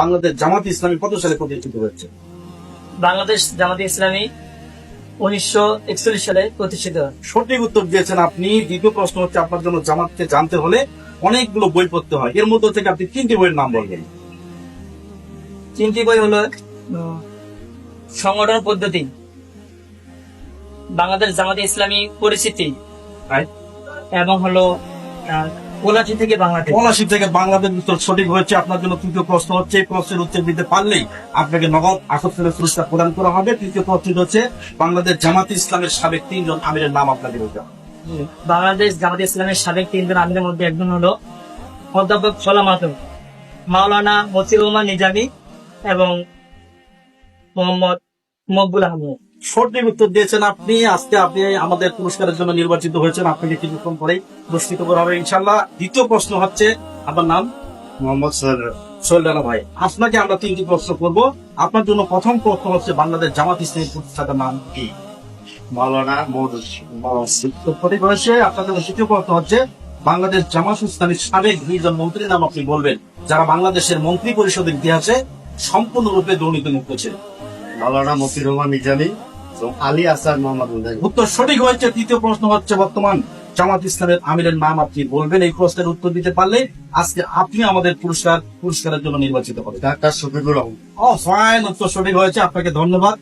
বাংলাদেশ জামাত ইসলামী কত সালে প্রতিষ্ঠিত হয়েছে? বাংলাদেশ জামাতে ইসলামী 1941 সালে প্রতিষ্ঠিত হয়। সঠিক উত্তর দিয়েছেন আপনি। দ্বিতীয় প্রশ্ন হচ্ছে, আপনার জন্য জামাতকে জানতে হলে অনেকগুলো বই পড়তে হয়, এর মধ্যে থেকে আপনি 3টি বইয়ের নাম বলবেন। 3টি বই হলো সংগঠন পদ্ধতি, বাংলাদেশ জামাতে ইসলামী পরিচিতি, এবং হলো পলাশী থেকে বাংলাদেশ। পলাশী থেকে বাংলাদেশ উত্তর সঠিক হয়েছে। আপনার জন্য তৃতীয় প্রশ্ন হচ্ছে, এই প্রশ্নের উত্তর দিতে পারলেই আপনাকে নগদ আকর্ষণের পুরস্কার প্রদান করা হবে। তৃতীয় প্রশ্ন হচ্ছে, বাংলাদেশ জামাতে ইসলামের সাবেক 3 জন আমিরের নাম আপনাকে বলতে হবে। বাংলাদেশ জামাতে ইসলামের সাবেক 3 জন আমিরের মধ্যে একজন হলো অধ্যাপক ফলা মাতুম, মাওলানা মতিউর নিজামী এবং মোহাম্মদ মকবুল আহমদ। সঠিক উত্তর দিয়েছেন আপনি। আজকে আপনি আমাদের পুরস্কারের জন্য নির্বাচিত হয়েছেন। আপনাকে কিছুক্ষণ পরেই পুরস্কৃত করা হবে ইনশাল্লাহ। দ্বিতীয় প্রশ্ন হচ্ছে, আপনার নাম? মোহাম্মদ সোহেল রানা ভাই। আপনাকে আমরা 3টি প্রশ্ন করব। আপনার জন্য প্রথম প্রশ্ন হচ্ছে, বাংলাদেশ জামাত ইসলামী প্রতিষ্ঠাতার নাম কি? মাওলানা সঠিক হয়েছে। আপনার জন্য দ্বিতীয় প্রশ্ন হচ্ছে, বাংলাদেশ জামাত ইসলামীর সাবেক 2 জন মন্ত্রীর নাম আপনি বলবেন, যারা বাংলাদেশের মন্ত্রী পরিষদের ইতিহাসে সম্পূর্ণরূপে দুর্নীতিমুক্ত ছিল। মাওলানা মতিউর নিজামী এবং আলী আসাদ মোহাম্মদ মুজাহিদ। উত্তর সঠিক হয়েছে। তৃতীয় প্রশ্ন হচ্ছে, বর্তমান জামাত ইসলামের আমিরের নাম আপনি বলবেন। এই প্রশ্নের উত্তর দিতে পারলে আজকে আপনি আমাদের পুরস্কারের জন্য নির্বাচিত হবেন। ডাক্তার শফিকুর রহমান। ফাইন, উত্তর সঠিক হয়েছে। আপনাকে ধন্যবাদ।